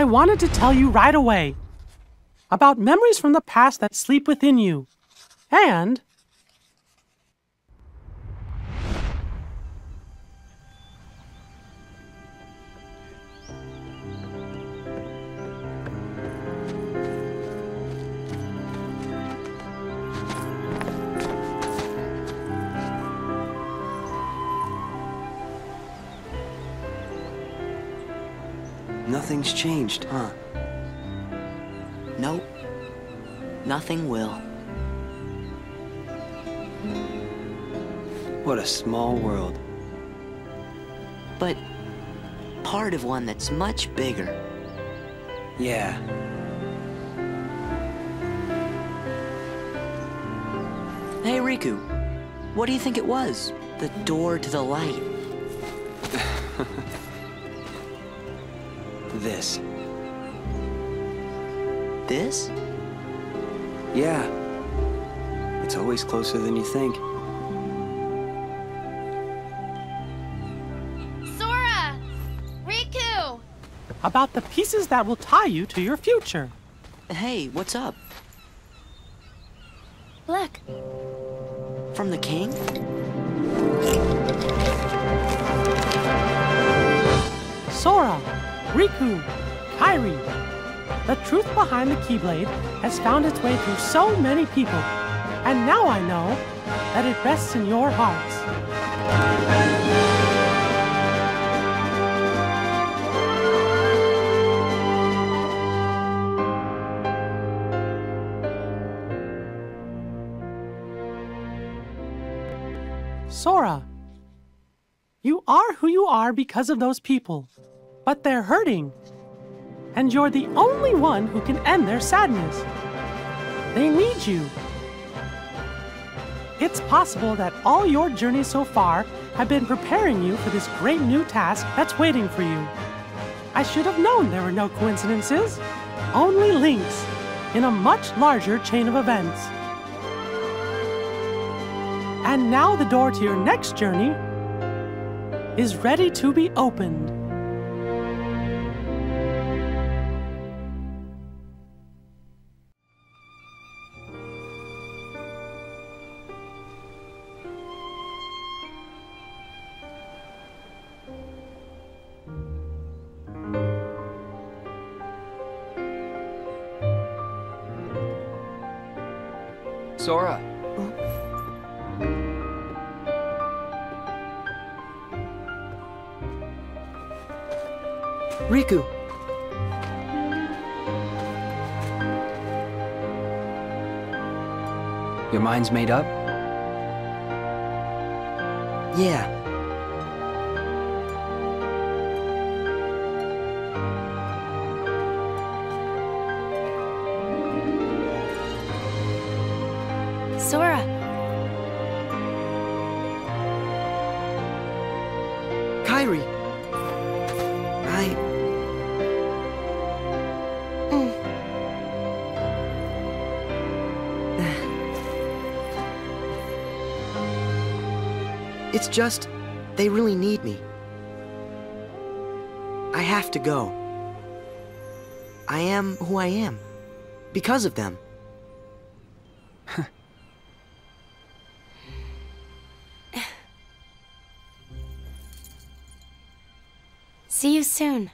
I wanted to tell you right away about memories from the past that sleep within you, and Nothing's changed, huh? Nope. Nothing will. What a small world. But part of one that's much bigger. Yeah. Hey, Riku. What do you think it was? The door to the light. This. This? Yeah. It's always closer than you think. Sora! Riku! about the pieces that will tie you to your future. Hey, what's up? Look. From the king? Sora, Riku, Kairi. The truth behind the Keyblade has found its way through so many people, and now I know that it rests in your hearts. Sora, you are who you are because of those people, but they're hurting. And you're the only one who can end their sadness. They need you. It's possible that all your journeys so far have been preparing you for this great new task that's waiting for you. I should have known there were no coincidences, only links in a much larger chain of events. And now the door to your next journey is ready to be opened. Sora. Riku! Your mind's made up? Yeah. Sora. Kairi! It's just, they really need me. I have to go. I am who I am, because of them. See you soon.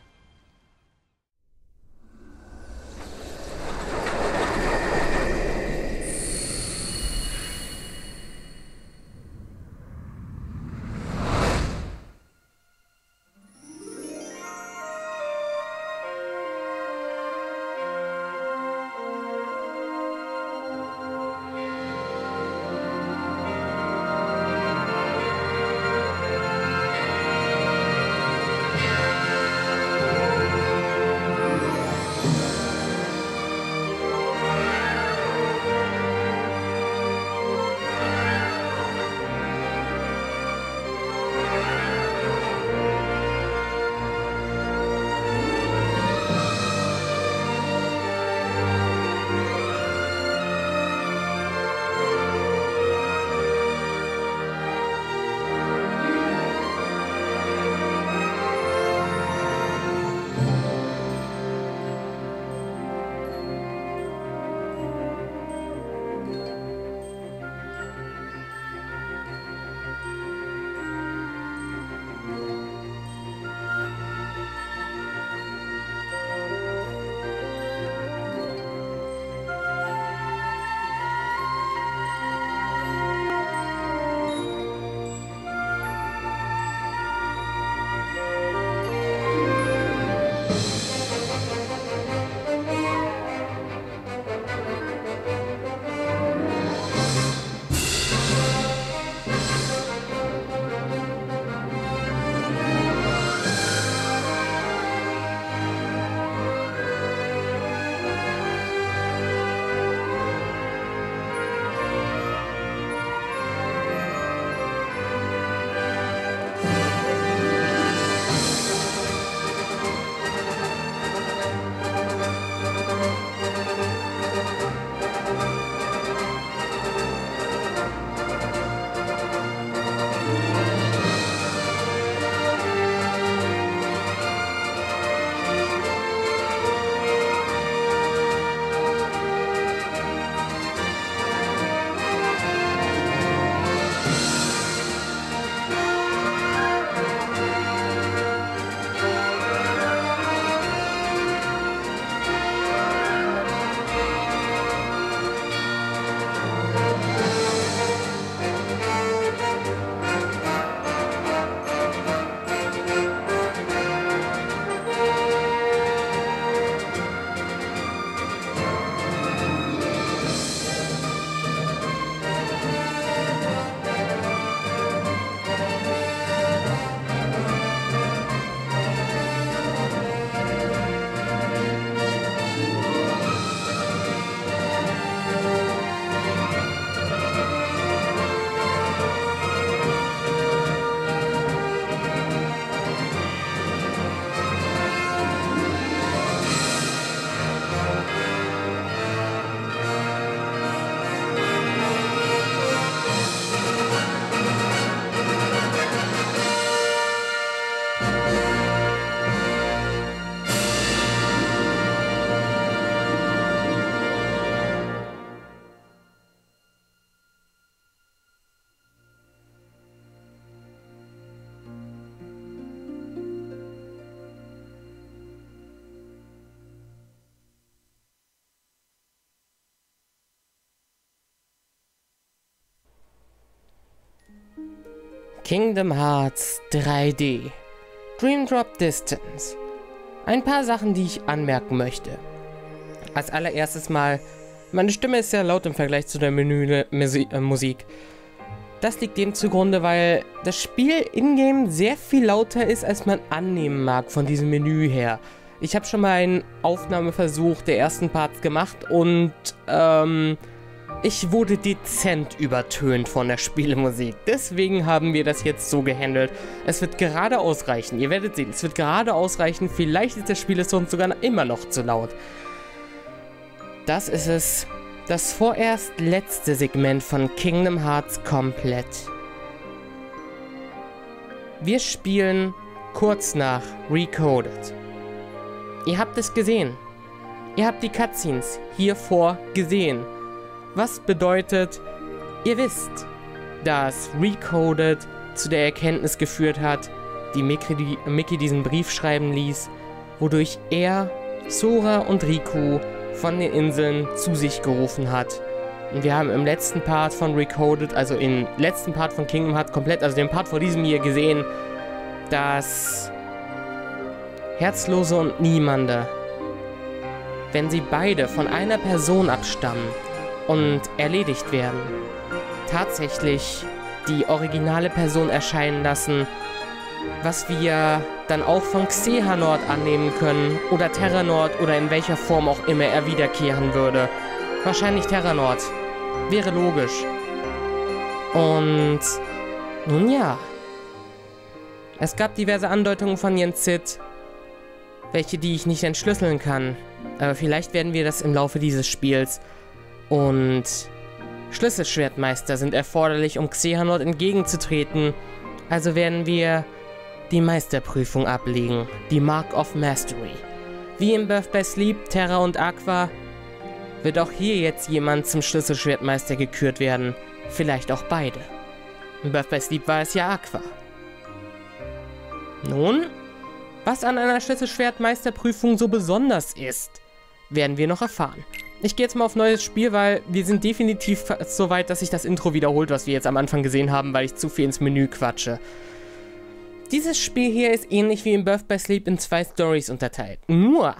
Kingdom Hearts 3D. Dream Drop Distance. Ein paar Sachen, die ich anmerken möchte. Als allererstes mal, meine Stimme ist sehr laut im Vergleich zu der Menü-Musik. Das liegt dem zugrunde, weil das Spiel in-game sehr viel lauter ist, als man annehmen mag von diesem Menü her. Ich habe schon mal einen Aufnahmeversuch der ersten Parts gemacht und ich wurde dezent übertönt von der Spielemusik. Deswegen haben wir das jetzt so gehandelt. Es wird gerade ausreichen. Ihr werdet sehen, es wird gerade ausreichen. Vielleicht ist der Spielesound sogar immer noch zu laut. Das ist es. Das vorerst letzte Segment von Kingdom Hearts Komplett. Wir spielen kurz nach Recoded. Ihr habt es gesehen. Ihr habt die Cutscenes hiervor gesehen. Was bedeutet, ihr wisst, dass Recoded zu der Erkenntnis geführt hat, die Mickey diesen Brief schreiben ließ, wodurch er, Sora und Riku von den Inseln zu sich gerufen hat. Und wir haben im letzten Part von Recoded, also im letzten Part von Kingdom Hearts Komplett, also dem Part vor diesem hier gesehen, dass Herzlose und Niemande, wenn sie beide von einer Person abstammen und erledigt werden, tatsächlich die originale Person erscheinen lassen, was wir dann auch von Xehanort annehmen können oder Terranort oder in welcher Form auch immer er wiederkehren würde. Wahrscheinlich Terranort. Wäre logisch. Und nun ja. Es gab diverse Andeutungen von Yen Sid, die ich nicht entschlüsseln kann. Aber vielleicht werden wir das im Laufe dieses Spiels. Und Schlüsselschwertmeister sind erforderlich, um Xehanort entgegenzutreten. Also werden wir die Meisterprüfung ablegen, die Mark of Mastery. Wie in Birth by Sleep, Terra und Aqua wird auch hier jetzt jemand zum Schlüsselschwertmeister gekürt werden. Vielleicht auch beide. In Birth by Sleep war es ja Aqua. Nun, was an einer Schlüsselschwertmeisterprüfung so besonders ist, werden wir noch erfahren. Ich gehe jetzt mal auf neues Spiel, weil wir sind definitiv so weit, dass sich das Intro wiederholt, was wir jetzt am Anfang gesehen haben, weil ich zu viel ins Menü quatsche. Dieses Spiel hier ist ähnlich wie in Birth by Sleep in 2 Stories unterteilt. Nur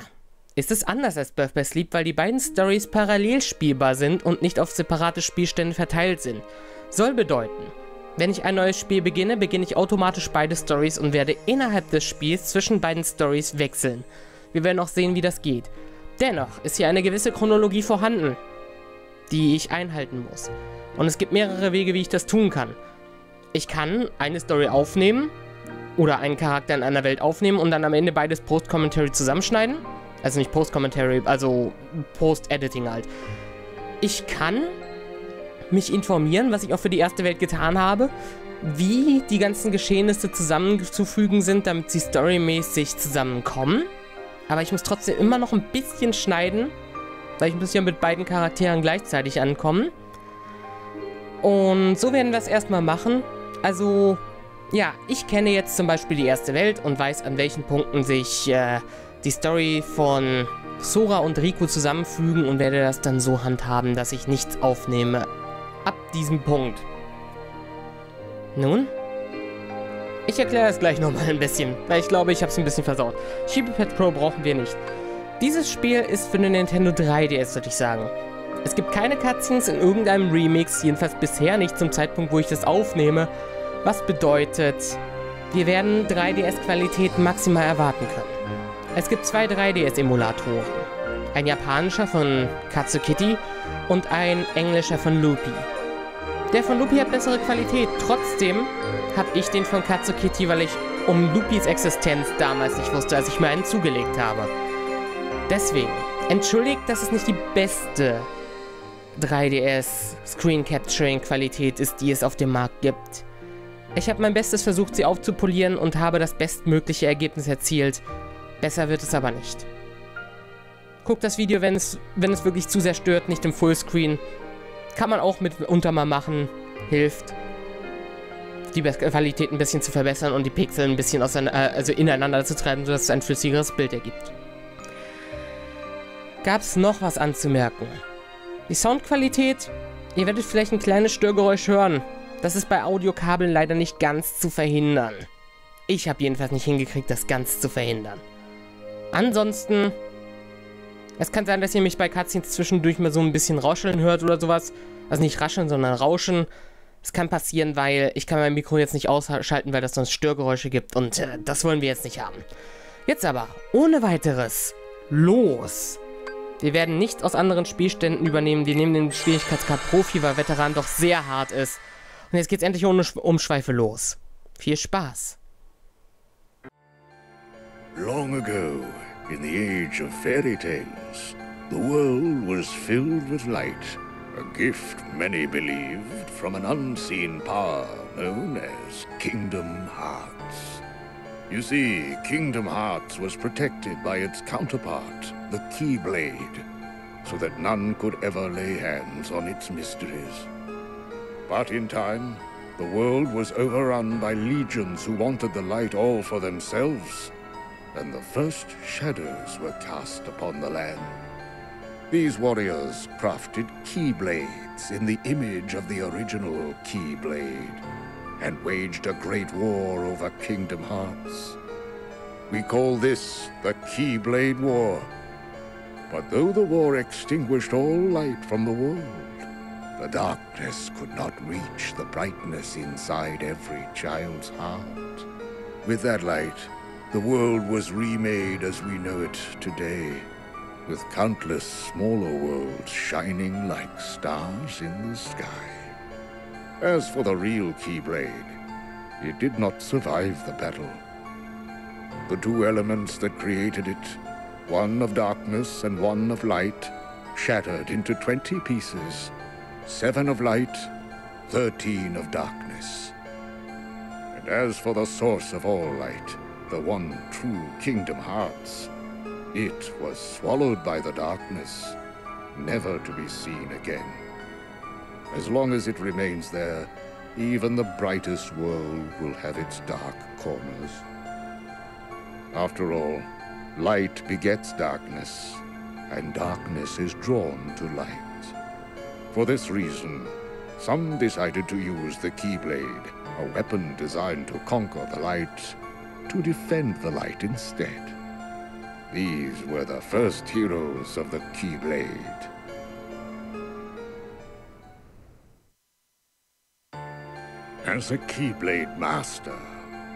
ist es anders als Birth by Sleep, weil die beiden Stories parallel spielbar sind und nicht auf separate Spielstände verteilt sind. Soll bedeuten, wenn ich ein neues Spiel beginne, beginne ich automatisch beide Stories und werde innerhalb des Spiels zwischen beiden Stories wechseln. Wir werden auch sehen, wie das geht. Dennoch ist hier eine gewisse Chronologie vorhanden, die ich einhalten muss. Und es gibt mehrere Wege, wie ich das tun kann. Ich kann eine Story aufnehmen oder einen Charakter in einer Welt aufnehmen und dann am Ende beides Post-Commentary zusammenschneiden. Also nicht Post-Commentary, also Post-Editing halt. Ich kann mich informieren, was ich auch für die erste Welt getan habe, wie die ganzen Geschehnisse zusammenzufügen sind, damit sie storymäßig zusammenkommen. Aber ich muss trotzdem immer noch ein bisschen schneiden, weil ich muss ja mit beiden Charakteren gleichzeitig ankommen. Und so werden wir es erstmal machen. Also, ja, ich kenne jetzt zum Beispiel die erste Welt und weiß, an welchen Punkten sich die Story von Sora und Riku zusammenfügen und werde das dann so handhaben, dass ich nichts aufnehme. Ab diesem Punkt. Nun? Ich erkläre es gleich nochmal ein bisschen, weil ich glaube, ich habe es ein bisschen versaut. Sheepypad Pro brauchen wir nicht. Dieses Spiel ist für den Nintendo 3DS, würde ich sagen. Es gibt keine Cutscenes in irgendeinem Remix, jedenfalls bisher nicht zum Zeitpunkt, wo ich das aufnehme. Was bedeutet, wir werden 3DS-Qualität maximal erwarten können. Es gibt 2 3DS-Emulatoren. Ein japanischer von Katsukitty und ein englischer von Loopy. Der von Loopy hat bessere Qualität, trotzdem habe ich den von Katsukitty, weil ich um Loopys Existenz damals nicht wusste, als ich mir einen zugelegt habe. Deswegen, entschuldigt, dass es nicht die beste 3DS Screen Capturing Qualität ist, die es auf dem Markt gibt. Ich habe mein Bestes versucht, sie aufzupolieren und habe das bestmögliche Ergebnis erzielt. Besser wird es aber nicht. Guckt das Video, wenn es wirklich zu sehr stört, nicht im Fullscreen. Kann man auch mitunter mal machen. Hilft, die Qualität ein bisschen zu verbessern und die Pixel ein bisschen ineinander zu treiben, sodass es ein flüssigeres Bild ergibt. Gab es noch was anzumerken? Die Soundqualität, ihr werdet vielleicht ein kleines Störgeräusch hören. Das ist bei Audiokabeln leider nicht ganz zu verhindern. Ich habe jedenfalls nicht hingekriegt, das ganz zu verhindern. Ansonsten, es kann sein, dass ihr mich bei Cutscenes zwischendurch mal so ein bisschen rauscheln hört oder sowas. Also nicht rascheln, sondern rauschen. Das kann passieren, weil ich kann mein Mikro jetzt nicht ausschalten, weil das sonst Störgeräusche gibt. Und das wollen wir jetzt nicht haben. Jetzt aber, ohne weiteres, los! Wir werden nichts aus anderen Spielständen übernehmen. Wir nehmen den Schwierigkeitsgrad Profi, weil Veteran doch sehr hart ist. Und jetzt geht's endlich ohne Umschweife los. Viel Spaß! Long ago, in the age of fairy tales, the world was filled with light, a gift many believed from an unseen power known as Kingdom Hearts. You see, Kingdom Hearts was protected by its counterpart, the Keyblade, so that none could ever lay hands on its mysteries. But in time, the world was overrun by legions who wanted the light all for themselves, and the first shadows were cast upon the land. These warriors crafted Keyblades in the image of the original Keyblade, and waged a great war over Kingdom Hearts. We call this the Keyblade War. But though the war extinguished all light from the world, the darkness could not reach the brightness inside every child's heart. With that light, the world was remade as we know it today, with countless smaller worlds shining like stars in the sky. As for the real Keyblade, it did not survive the battle. The two elements that created it, one of darkness and one of light, shattered into 20 pieces, 7 of light, 13 of darkness. And as for the source of all light, the one true Kingdom Hearts, it was swallowed by the darkness, never to be seen again. As long as it remains there, even the brightest world will have its dark corners. After all, light begets darkness, and darkness is drawn to light. For this reason, some decided to use the Keyblade, a weapon designed to conquer the light, to defend the light instead. These were the first heroes of the Keyblade. As a Keyblade master,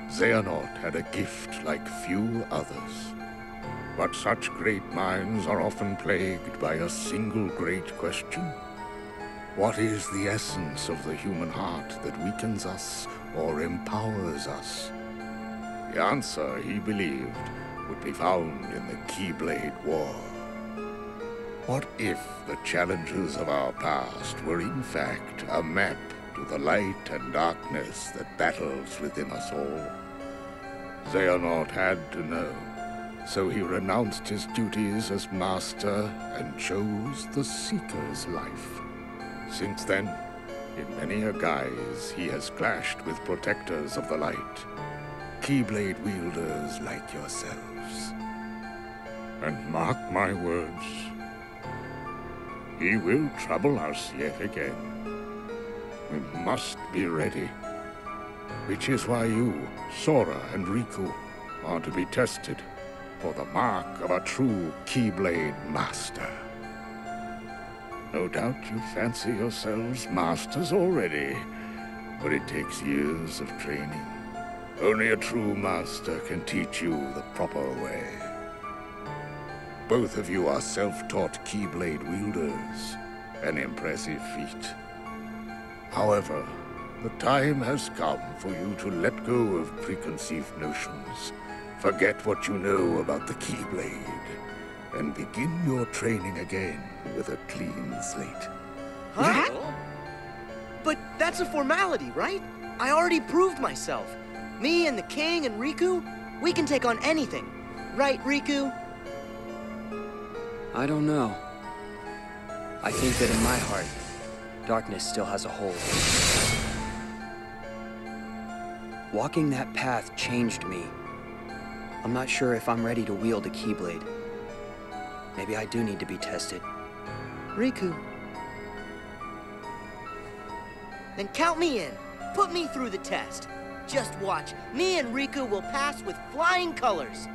Xehanort had a gift like few others. But such great minds are often plagued by a single great question. What is the essence of the human heart that weakens us or empowers us? The answer, he believed, would be found in the Keyblade War. What if the challenges of our past were in fact a map to the light and darkness that battles within us all? Xehanort had to know, so he renounced his duties as master and chose the Seeker's life. Since then, in many a guise, he has clashed with protectors of the light, Keyblade wielders like yourselves. And mark my words, he will trouble us yet again. We must be ready. Which is why you, Sora and Riku, are to be tested for the mark of a true Keyblade master. No doubt you fancy yourselves masters already, but it takes years of training. Only a true master can teach you the proper way. Both of you are self-taught Keyblade wielders, an impressive feat. However, the time has come for you to let go of preconceived notions, forget what you know about the Keyblade, and begin your training again with a clean slate. Huh? But that's a formality, right? I already proved myself. Me and the King and Riku, we can take on anything. Right, Riku? I don't know. I think that in my heart, darkness still has a hold. Walking that path changed me. I'm not sure if I'm ready to wield a Keyblade. Maybe I do need to be tested. Riku. Then count me in. Put me through the test. Just watch. Me and Riku will pass with flying colors.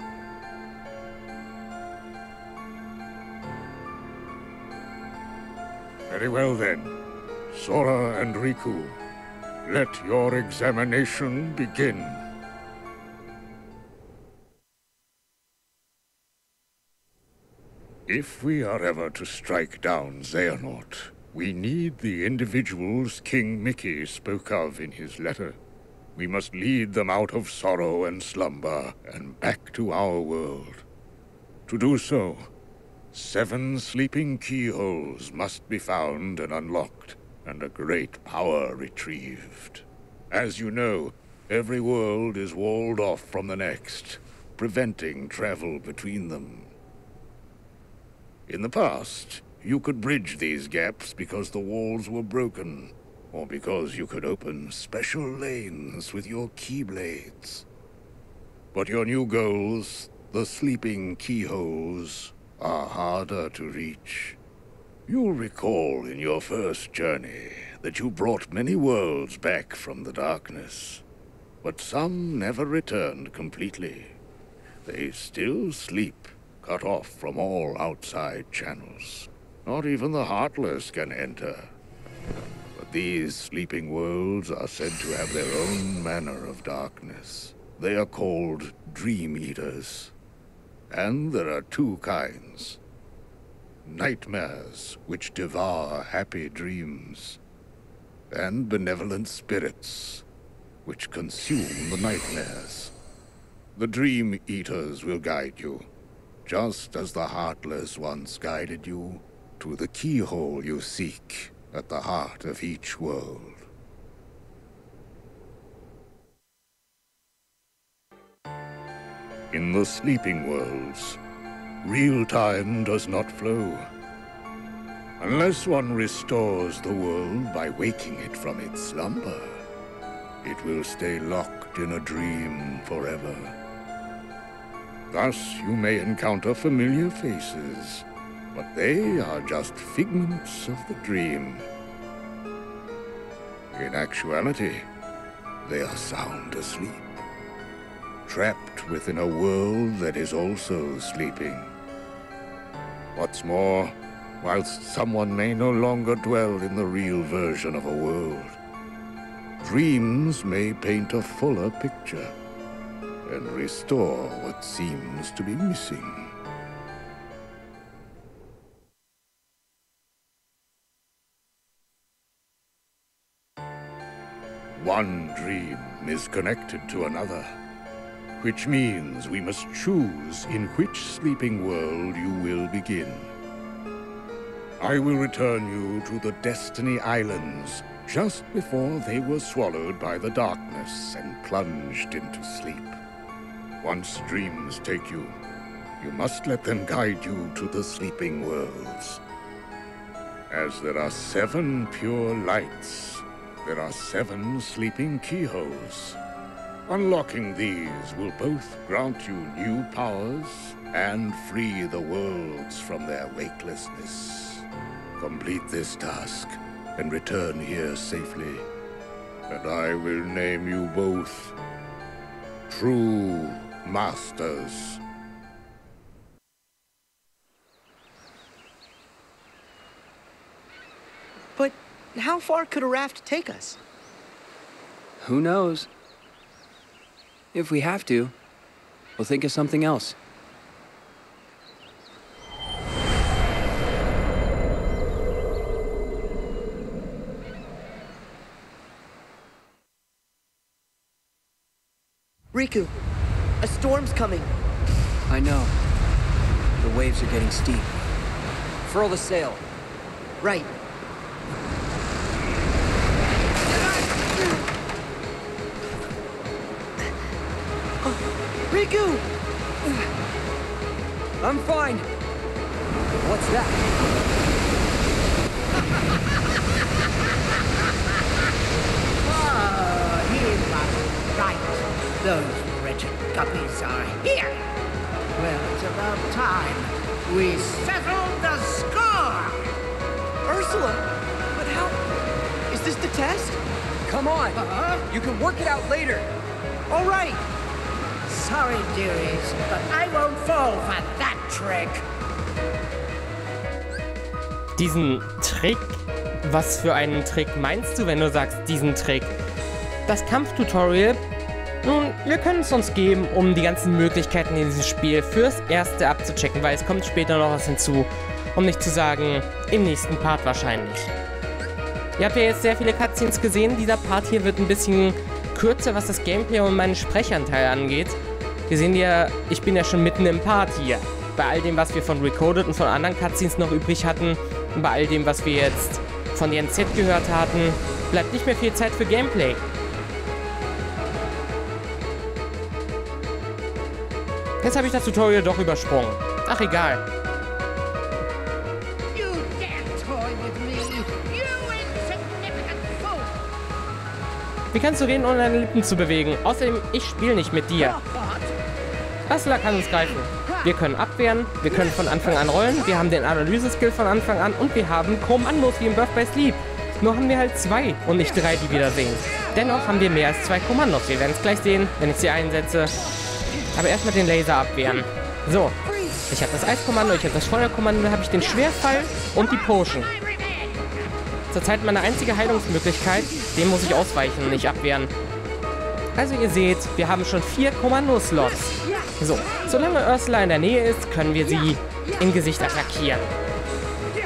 Very well then. Sora and Riku, let your examination begin. If we are ever to strike down Xehanort, we need the individuals King Mickey spoke of in his letter. We must lead them out of sorrow and slumber and back to our world. To do so, 7 sleeping keyholes must be found and unlocked, and a great power retrieved. As you know, every world is walled off from the next, preventing travel between them. In the past, you could bridge these gaps because the walls were broken, or because you could open special lanes with your keyblades. But your new goals, the sleeping keyholes, are harder to reach. You'll recall in your first journey that you brought many worlds back from the darkness, but some never returned completely. They still sleep, cut off from all outside channels. Not even the Heartless can enter. But these sleeping worlds are said to have their own manner of darkness. They are called Dream Eaters. And there are 2 kinds. Nightmares, which devour happy dreams. And benevolent spirits, which consume the nightmares. The Dream Eaters will guide you, just as the Heartless once guided you to the keyhole you seek at the heart of each world. In the sleeping worlds, real time does not flow. Unless one restores the world by waking it from its slumber, it will stay locked in a dream forever. Thus, you may encounter familiar faces, but they are just figments of the dream. In actuality, they are sound asleep, trapped within a world that is also sleeping. What's more, whilst someone may no longer dwell in the real version of a world, dreams may paint a fuller picture and restore what seems to be missing. One dream is connected to another, which means we must choose in which sleeping world you will begin. I will return you to the Destiny Islands just before they were swallowed by the darkness and plunged into sleep. Once dreams take you, you must let them guide you to the sleeping worlds. As there are 7 pure lights, there are 7 sleeping keyholes. Unlocking these will both grant you new powers and free the worlds from their wakelessness. Complete this task and return here safely, and I will name you both True Masters. But how far could a raft take us? Who knows? If we have to, we'll think of something else. Riku, a storm's coming. I know. The waves are getting steep. Furl the sail. Right. Riku! I'm fine. What's that? Oh, he was right. Those wretched guppies are here. Well, it's about time we settled the score. Ursula! But how... Is this the test? Come on. You can work it out later. All right. Sorry, dearies, but I won't fall for that trick. Diesen Trick? Was für einen Trick meinst du, wenn du sagst, diesen Trick? Das Kampftutorial? Nun, wir können es uns geben, um die ganzen Möglichkeiten in diesem Spiel fürs Erste abzuchecken, weil es kommt später noch was hinzu. Um nicht zu sagen, im nächsten Part wahrscheinlich. Ihr habt ja jetzt sehr viele Cutscenes gesehen. Dieser Part hier wird ein bisschen kürzer, was das Gameplay und meinen Sprechanteil angeht. Wir sehen ja, ich bin ja schon mitten im Part hier. Bei all dem, was wir von Recoded und von anderen Cutscenes noch übrig hatten, und bei all dem, was wir jetzt von der NZ gehört hatten, bleibt nicht mehr viel Zeit für Gameplay. Jetzt habe ich das Tutorial doch übersprungen. Ach, egal. You dare toy with me, you insignificant fool! Wie kannst du reden, ohne deine Lippen zu bewegen? Außerdem, ich spiele nicht mit dir. Ursula kann uns greifen. Wir können abwehren, wir können von Anfang an rollen, wir haben den Analyse-Skill von Anfang an und wir haben Kommandos wie im Birth by Sleep. Nur haben wir halt 2 und nicht 3, die wir da sehen. Dennoch haben wir mehr als 2 Kommandos. Wir werden es gleich sehen, wenn ich sie einsetze. Aber erstmal den Laser abwehren. So, ich habe das Eiskommando, ich habe das Feuerkommando, dann habe ich den Schwerfall und die Potion. Zurzeit meine einzige Heilungsmöglichkeit, dem muss ich ausweichen und nicht abwehren. Also ihr seht, wir haben schon 4 Kommandoslots. So, solange Ursula in der Nähe ist, können wir sie im Gesicht attackieren.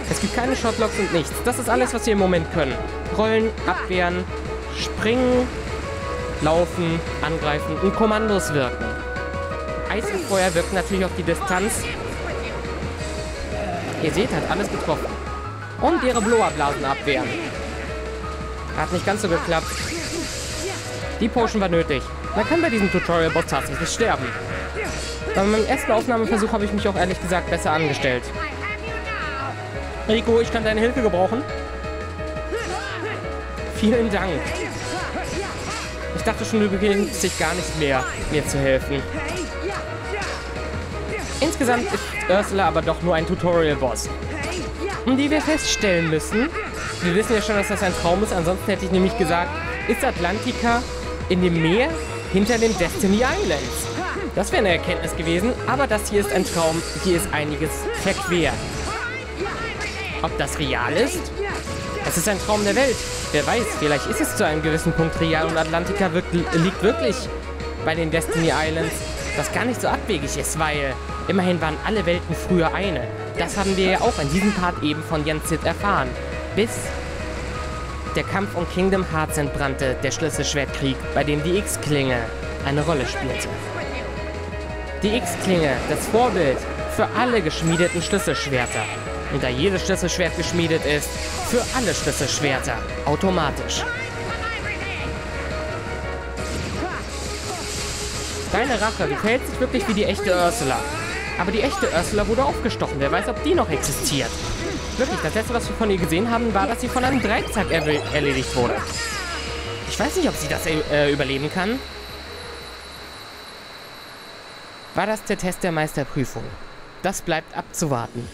Es gibt keine Shotlocks und nichts. Das ist alles, was wir im Moment können. Rollen, abwehren, springen, laufen, angreifen und Kommandos wirken. Eis und Feuer wirken natürlich auf die Distanz. Ihr seht, hat alles getroffen. Und ihre Blowerblasen abwehren. Hat nicht ganz so geklappt. Die Potion war nötig. Man kann bei diesem Tutorial-Boss tatsächlich sterben. Bei meinem ersten Aufnahmeversuch habe ich mich auch ehrlich gesagt besser angestellt. Rico, ich kann deine Hilfe gebrauchen. Vielen Dank. Ich dachte schon, du beginnst sich gar nicht mehr, mir zu helfen. Insgesamt ist Ursula aber doch nur ein Tutorial-Boss. Um die wir feststellen müssen, wir wissen ja schon, dass das ein Traum ist, ansonsten hätte ich nämlich gesagt, ist Atlantica in dem Meer hinter den Destiny Islands. Das wäre eine Erkenntnis gewesen, aber das hier ist ein Traum, hier ist einiges verquer. Ob das real ist? Es ist ein Traum der Welt. Wer weiß, vielleicht ist es zu einem gewissen Punkt real und Atlantica liegt wirklich bei den Destiny Islands, das gar nicht so abwegig ist, weil immerhin waren alle Welten früher eine. Das haben wir ja auch in diesem Part eben von Jan Zit erfahren. Bis der Kampf um Kingdom Hearts entbrannte, der Schlüsselschwertkrieg, bei dem die X-Klinge eine Rolle spielte. Die X-Klinge, das Vorbild für alle geschmiedeten Schlüsselschwerter. Und da jedes Schlüsselschwert geschmiedet ist, für alle Schlüsselschwerter, automatisch. Deine Rache, du verhältst dich wirklich wie die echte Ursula. Aber die echte Ursula wurde aufgestochen, wer weiß, ob die noch existiert. Wirklich, das letzte, was wir von ihr gesehen haben, war, dass sie von einem Dreizack erledigt wurde. Ich weiß nicht, ob sie das überleben kann. War das der Test der Meisterprüfung? Das bleibt abzuwarten.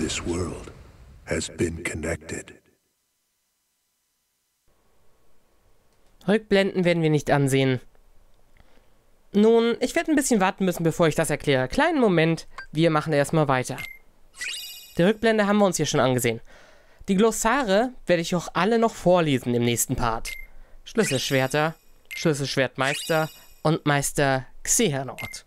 this world has been connected. Rückblenden werden wir nicht ansehen. Nun, ich werde ein bisschen warten müssen, bevor ich das erkläre. Kleinen Moment, wir machen erstmal weiter. Die Rückblende haben wir uns hier schon angesehen. Die Glossare werde ich auch alle noch vorlesen im nächsten Part. Schlüsselschwerter, Schlüsselschwertmeister und Meister Xehanort.